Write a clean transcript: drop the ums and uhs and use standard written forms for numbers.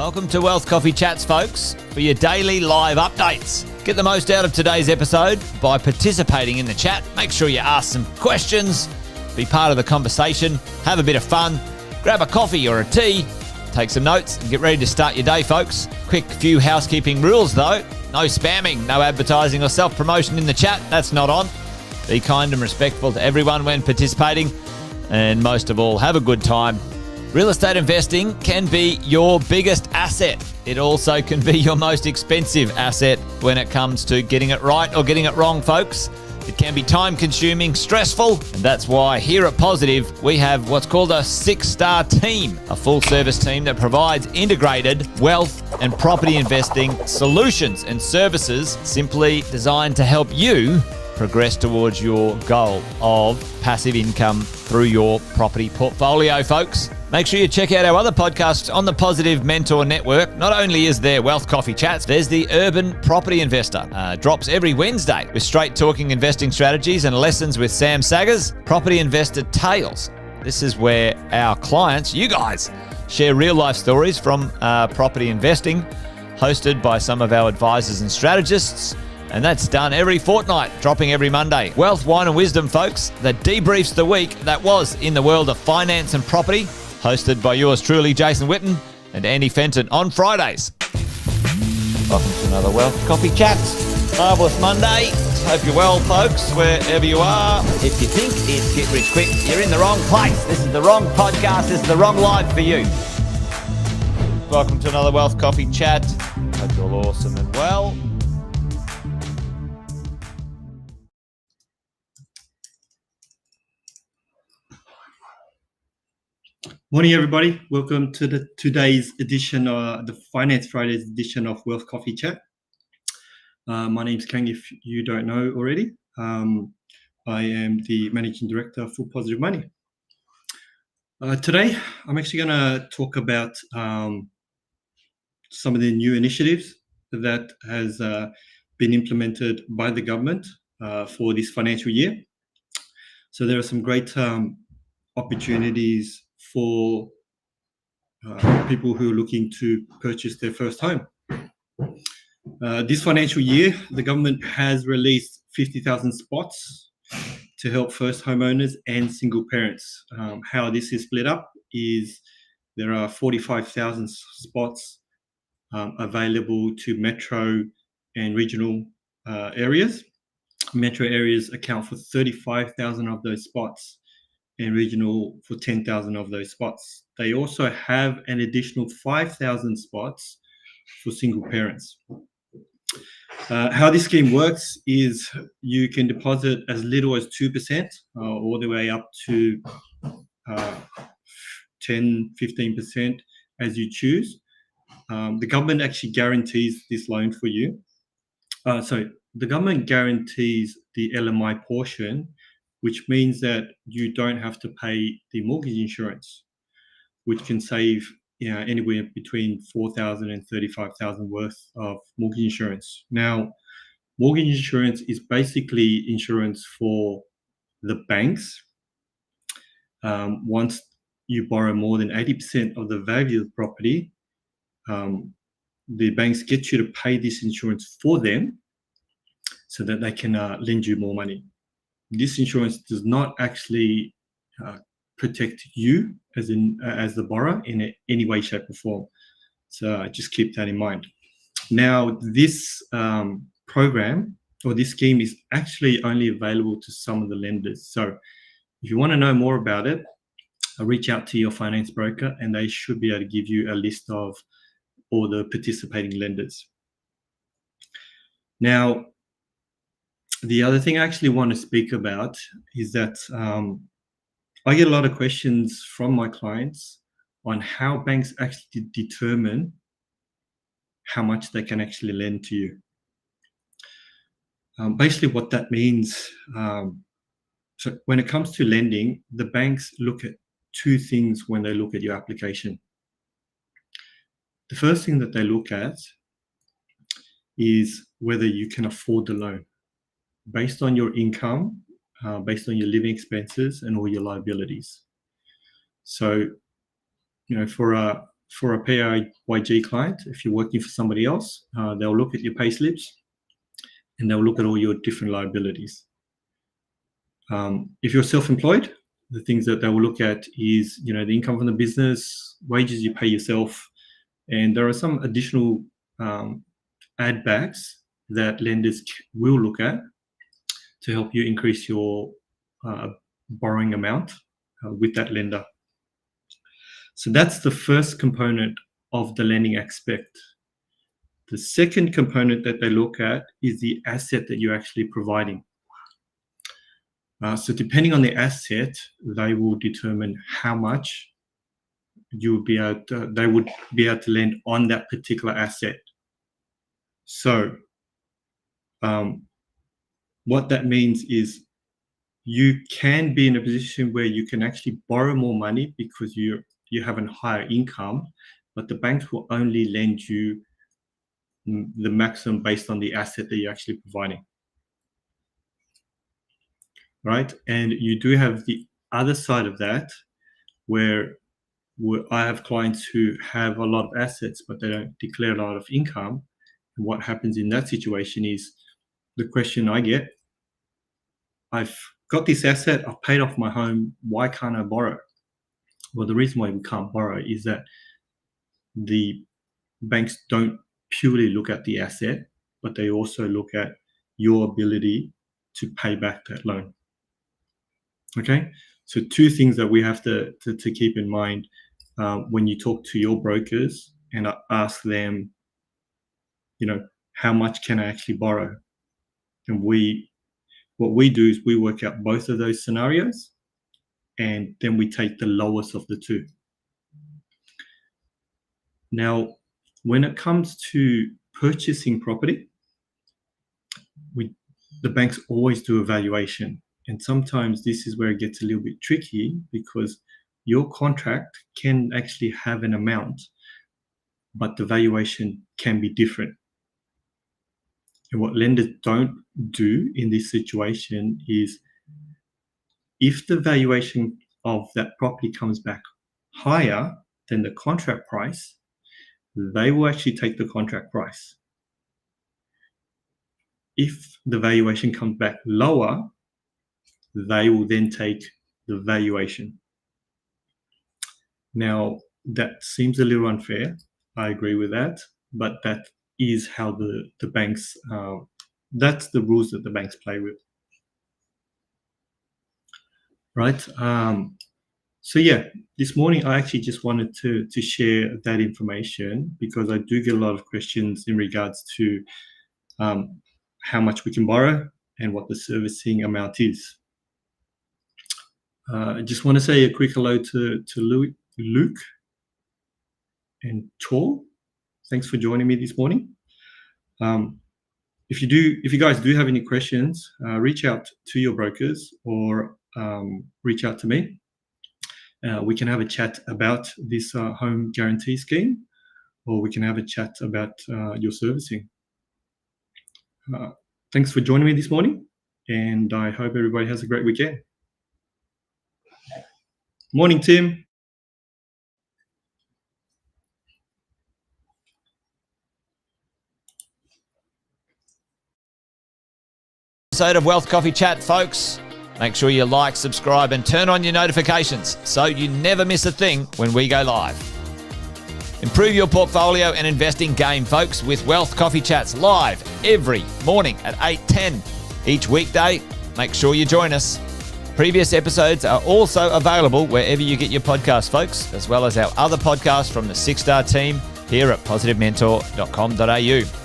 Welcome to Wealth Coffee Chats, folks, for your daily live updates. Get the most out of today's episode by participating in the chat. Make sure you ask some questions, be part of the conversation, have a bit of fun, grab a coffee or a tea, take some notes, and get ready to start your day, folks. Quick few housekeeping rules, though. No spamming, no advertising or self-promotion in the chat. That's not on. Be kind and respectful to everyone when participating. And most of all, have a good time. Real estate investing can be your biggest asset. It also can be your most expensive asset when it comes to getting it right or getting it wrong, folks. It can be time-consuming, stressful, and that's why here at Positive, we have what's called a 6-star team, a full-service team that provides integrated wealth and property investing solutions and services simply designed to help you progress towards your goal of passive income through your property portfolio, folks. Make sure you check out our other podcasts on the Positive Mentor Network. Not only is there Wealth Coffee Chats, there's the Urban Property Investor. Drops every Wednesday with straight talking investing strategies and lessons with Sam Saggers. Property Investor Tales. This is where our clients, you guys, share real life stories from property investing, hosted by some of our advisors and strategists. And that's done every fortnight, dropping every Monday. Wealth, Wine and Wisdom, folks, that debriefs the week that was in the world of finance and property, hosted by yours truly, Jason Witten and Andy Fenton on Fridays. Welcome to another Wealth Coffee Chats. Marvellous Monday. Hope you're well, folks, wherever you are. If you think it's Get Rich Quick, you're in the wrong place. This is the wrong podcast. This is the wrong live for you. Welcome to another Wealth Coffee Chat. Hope you're all awesome and well. Morning, everybody. Welcome to today's edition, the Finance Fridays edition of Wealth Coffee Chat. My name's Cang, if you don't know already. I am the Managing Director for Positive Money. Today, I'm actually going to talk about some of the new initiatives that has been implemented by the government for this financial year. So there are some great opportunities for people who are looking to purchase their first home. This financial year, the government has released 50,000 spots to help first homeowners and single parents. How this is split up is there are 45,000 spots available to metro and regional areas. Metro areas account for 35,000 of those spots, and regional for 10,000 of those spots. They also have an additional 5,000 spots for single parents. How this scheme works is you can deposit as little as 2% all the way up to 10, 15% as you choose. The government actually guarantees this loan for you. The government guarantees the LMI portion, which means that you don't have to pay the mortgage insurance, which can save anywhere between $4,000 and $35,000 worth of mortgage insurance. Now, mortgage insurance is basically insurance for the banks. Once you borrow more than 80% of the value of the property, the banks get you to pay this insurance for them so that they can lend you more money. This insurance does not actually protect you as the borrower in any way, shape, or form. So just keep that in mind. Now, this program or this scheme is actually only available to some of the lenders. So if you want to know more about it, reach out to your finance broker and they should be able to give you a list of all the participating lenders. Now, the other thing I actually want to speak about is that I get a lot of questions from my clients on how banks actually determine how much they can actually lend to you. Basically what that means, so when it comes to lending, the banks look at two things when they look at your application. The first thing that they look at is whether you can afford the loan based on your income, based on your living expenses and all your liabilities. So, for for a PAYG client, if you're working for somebody else, they'll look at your pay slips and they'll look at all your different liabilities. If you're self-employed, the things that they will look at is, the income from the business, wages you pay yourself, and there are some additional add backs that lenders will look at to help you increase your borrowing amount with that lender. So that's the first component of the lending aspect. The second component that they look at is the asset that you're actually providing. So depending on the asset, they will determine how much they would be able to lend on that particular asset. So what that means is you can be in a position where you can actually borrow more money because you have a higher income, but the banks will only lend you the maximum based on the asset that you're actually providing. Right? And you do have the other side of that where I have clients who have a lot of assets, but they don't declare a lot of income. And what happens in that situation is the question I get, I've got this asset, I've paid off my home, why can't I borrow? Well, the reason why we can't borrow is that the banks don't purely look at the asset, but they also look at your ability to pay back that loan. Okay, so two things that we have to keep in mind when you talk to your brokers and ask them, how much can I actually borrow? And what we do is we work out both of those scenarios, and then we take the lowest of the two. Now, when it comes to purchasing property, the banks always do a valuation. And sometimes this is where it gets a little bit tricky because your contract can actually have an amount, but the valuation can be different. And what lenders don't do in this situation is if the valuation of that property comes back higher than the contract price, they will actually take the contract price. If the valuation comes back lower, they will then take the valuation. Now, that seems a little unfair. I agree with that, but that is how the banks, that's the rules that the banks play with. Right? So yeah, this morning I actually just wanted to share that information because I do get a lot of questions in regards to how much we can borrow and what the servicing amount is. I just want to say a quick hello to Luke and Tor. Thanks for joining me this morning. If you guys do have any questions, reach out to your brokers or reach out to me. We can have a chat about this home guarantee scheme, or we can have a chat about your servicing. Thanks for joining me this morning, and I hope everybody has a great weekend. Morning, Tim. Episode of Wealth Coffee Chat, folks. Make sure you like, subscribe, and turn on your notifications so you never miss a thing when we go live. Improve your portfolio and investing game, folks, with Wealth Coffee Chats live every morning at 8:10 each weekday. Make sure you join us. Previous episodes are also available wherever you get your podcasts, folks, as well as our other podcasts from the 6-Star team here at positivementor.com.au.